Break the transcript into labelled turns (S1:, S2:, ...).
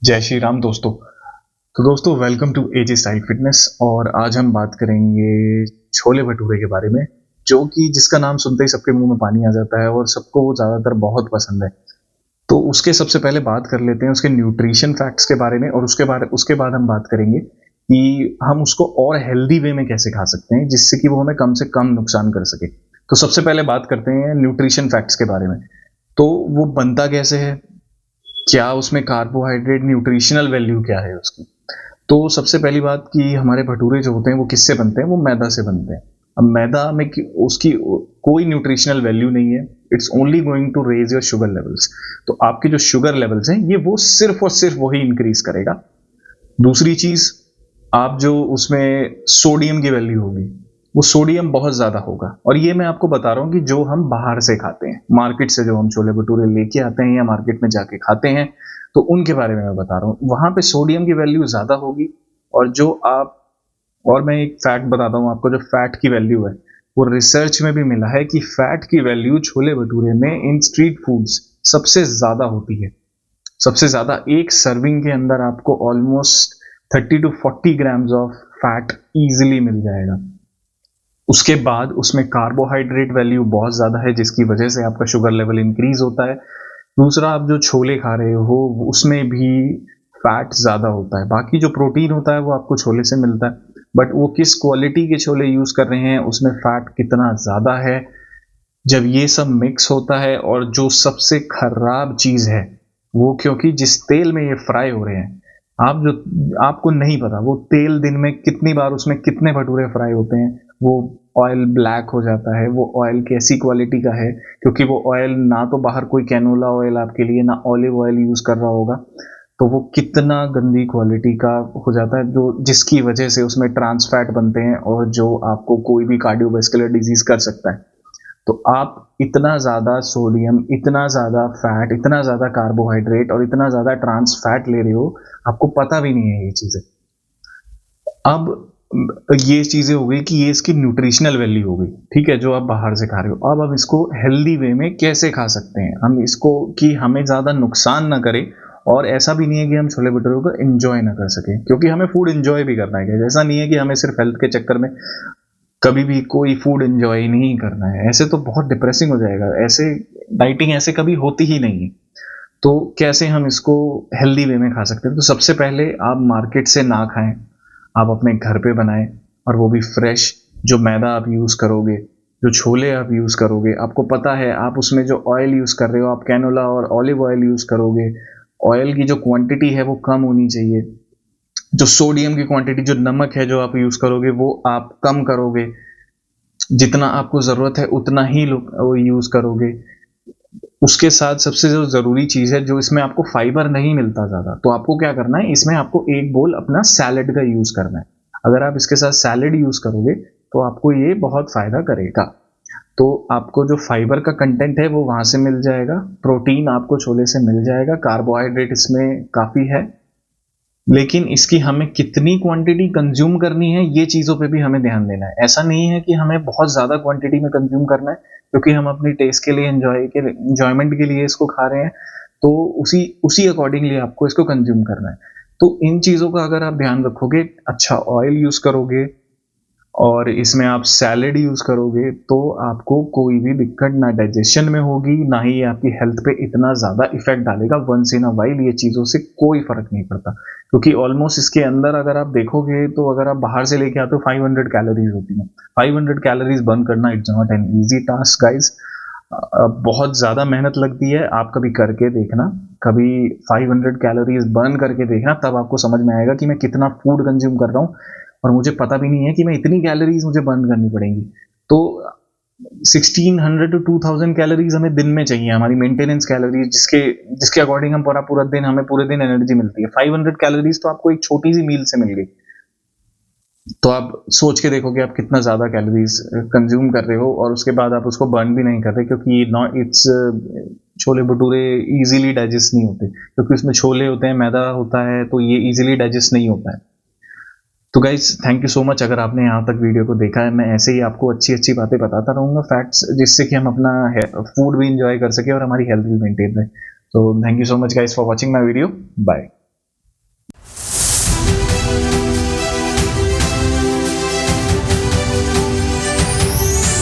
S1: जय श्री राम दोस्तों। तो दोस्तों welcome to AG style fitness. और आज हम बात करेंगे छोले भटूरे के बारे में, जो कि जिसका नाम सुनते ही सबके मुंह में पानी आ जाता है और सबको वो ज़्यादातर बहुत पसंद है। तो उसके सबसे पहले बात कर लेते हैं उसके न्यूट्रिशन फैक्ट्स के बारे में, और उसके बाद हम बात करेंगे कि हम उसको और हेल्दी वे में कैसे खा सकते हैं जिससे कि वो हमें कम से कम नुकसान कर सके। तो सबसे पहले बात करते हैं न्यूट्रिशन फैक्ट्स के बारे में। तो वो बनता कैसे है, क्या उसमें कार्बोहाइड्रेट न्यूट्रिशनल वैल्यू क्या है उसकी। तो सबसे पहली बात कि हमारे भटूरे जो होते हैं वो किससे बनते हैं, वो मैदा से बनते हैं। अब मैदा में उसकी कोई न्यूट्रिशनल वैल्यू नहीं है। It's only going to raise your sugar levels. तो आपके जो शुगर लेवल्स हैं ये वो सिर्फ और सिर्फ वही इंक्रीज करेगा। दूसरी चीज, आप जो उसमें सोडियम की वैल्यू होगी, वो सोडियम बहुत ज्यादा होगा। और ये मैं आपको बता रहा हूँ कि जो हम बाहर से खाते हैं, मार्केट से जो हम छोले भटूरे लेके आते हैं या मार्केट में जाके खाते हैं, तो उनके बारे में मैं बता रहा हूँ। वहां पे सोडियम की वैल्यू ज्यादा होगी। और जो आप और मैं एक फैक्ट बताता हूँ आपको, जो फैट की वैल्यू है वो रिसर्च में भी मिला है कि फैट की वैल्यू छोले भटूरे में इन स्ट्रीट फूड्स सबसे ज्यादा होती है। सबसे ज्यादा एक सर्विंग के अंदर आपको almost 30 to 40 grams of fat easily मिल जाएगा। उसके बाद उसमें कार्बोहाइड्रेट वैल्यू बहुत ज्यादा है जिसकी वजह से आपका शुगर लेवल इंक्रीज होता है। दूसरा, आप जो छोले खा रहे हो उसमें भी फैट ज्यादा होता है। बाकी जो प्रोटीन होता है वो आपको छोले से मिलता है, बट वो किस क्वालिटी के छोले यूज कर रहे हैं, उसमें फैट कितना ज्यादा है। जब ये सब मिक्स होता है, और जो सबसे खराब चीज है वो, क्योंकि जिस तेल में ये फ्राई हो रहे हैं, आपको नहीं पता वो तेल दिन में कितनी बार उसमें कितने भटूरे फ्राई होते हैं। वो ऑयल ब्लैक हो जाता है, वो ऑयल कैसी क्वालिटी का है, क्योंकि वो ऑयल ना तो बाहर कोई कैनोला ऑयल आपके लिए, ना ऑलिव ऑयल यूज कर रहा होगा। तो वो कितना गंदी क्वालिटी का हो जाता है, जो जिसकी वजह से उसमें ट्रांस फैट बनते हैं और जो आपको कोई भी कार्डियोवास्कुलर डिजीज कर सकता है। तो आप इतना ज़्यादा सोडियम, इतना ज़्यादा फैट, इतना ज़्यादा कार्बोहाइड्रेट और इतना ज़्यादा ट्रांस फैट ले रहे हो, आपको पता भी नहीं है ये चीज़ें। अब ये चीज़ें हो गई कि ये इसकी न्यूट्रिशनल वैल्यू हो गई, ठीक है, जो आप बाहर से खा रहे हो। अब हम इसको हेल्दी वे में कैसे खा सकते हैं, हम इसको कि हमें ज़्यादा नुकसान ना करे। और ऐसा भी नहीं है कि हम छोले भटूरे को एंजॉय ना कर सकें, क्योंकि हमें फूड एंजॉय भी करना है। ऐसा नहीं है कि हमें सिर्फ हेल्थ के चक्कर में कभी भी कोई फूड एंजॉय नहीं करना है। ऐसे तो बहुत डिप्रेसिंग हो जाएगा, ऐसे डाइटिंग ऐसे कभी होती ही नहीं है। तो कैसे हम इसको हेल्दी वे में खा सकते हैं? तो सबसे पहले आप मार्केट से ना खाएं, आप अपने घर पे बनाएं, और वो भी फ्रेश। जो मैदा आप यूज़ करोगे, जो छोले आप यूज़ करोगे, आपको पता है आप उसमें जो ऑयल यूज़ कर रहे हो, आप कैनोला और ऑलिव ऑयल यूज़ करोगे। ऑयल की जो क्वांटिटी है वो कम होनी चाहिए। जो सोडियम की क्वांटिटी, जो नमक है जो आप यूज़ करोगे, वो आप कम करोगे। जितना आपको ज़रूरत है उतना ही वो यूज़ करोगे। उसके साथ सबसे जो ज़रूरी चीज़ है, जो इसमें आपको फाइबर नहीं मिलता ज़्यादा, तो आपको क्या करना है, इसमें आपको एक बोल अपना सैलेड का यूज़ करना है। अगर आप इसके साथ सैलेड यूज़ करोगे तो आपको ये बहुत फ़ायदा करेगा। तो आपको जो फाइबर का कंटेंट है वो वहाँ से मिल जाएगा, प्रोटीन आपको छोले से मिल जाएगा, कार्बोहाइड्रेट इसमें काफ़ी है। लेकिन इसकी हमें कितनी क्वांटिटी कंज्यूम करनी है, ये चीज़ों पे भी हमें ध्यान देना है। ऐसा नहीं है कि हमें बहुत ज़्यादा क्वांटिटी में कंज्यूम करना है, क्योंकि हम अपनी टेस्ट के लिए, एंजॉयमेंट के लिए इसको खा रहे हैं। तो उसी उसी अकॉर्डिंगली आपको इसको कंज्यूम करना है। तो इन चीज़ों का अगर आप ध्यान रखोगे, अच्छा ऑयल यूज़ करोगे, और इसमें आप सैलेड यूज़ करोगे, तो आपको कोई भी दिक्कत ना डाइजेशन में होगी, ना ही ये आपकी हेल्थ पे इतना ज़्यादा इफ़ेक्ट डालेगा। वंस इन अ व्हाइल ये चीज़ों से कोई फ़र्क नहीं पड़ता, क्योंकि ऑलमोस्ट इसके अंदर अगर आप देखोगे, तो अगर आप बाहर से लेके आते हो, 500 कैलोरीज़ होती हैं। 500 कैलोरीज़ बर्न करना it's not an easy task guys. बहुत ज़्यादा मेहनत लगती है। आप कभी करके देखना, कभी 500 कैलोरीज़ बर्न करके देखना, तब आपको समझ में आएगा कि मैं कितना फूड कंज़्यूम कर रहा हूँ और मुझे पता भी नहीं है कि मैं इतनी कैलोरीज मुझे बर्न करनी पड़ेंगी। तो 1600 टू 2000 कैलोरीज हमें दिन में चाहिए, हमारी मेंटेनेंस कैलोरीज, जिसके जिसके अकॉर्डिंग हम पूरा पूरा दिन, हमें पूरे दिन एनर्जी मिलती है। 500 कैलोरीज तो आपको एक छोटी सी मील से मिल गई। तो आप सोच के देखो कि आप कितना ज़्यादा कैलोरीज कंज्यूम कर रहे हो, और उसके बाद आप उसको बर्न भी नहीं कर रहे, क्योंकि not it's chole bhature easily digest नहीं होते, क्योंकि उसमें छोले होते हैं, मैदा होता है, तो ये इजीली डाइजेस्ट नहीं होता है। तो guys thank you so much, अगर आपने यहाँ तक वीडियो को देखा है। मैं ऐसे ही आपको अच्छी अच्छी बातें बताता रहूँगा, फैक्ट्स, जिससे कि हम अपना फूड भी इंजॉय कर सके और हमारी हेल्थ भी मेंटेन रहे। तो thank you so much guys for watching my video. Bye.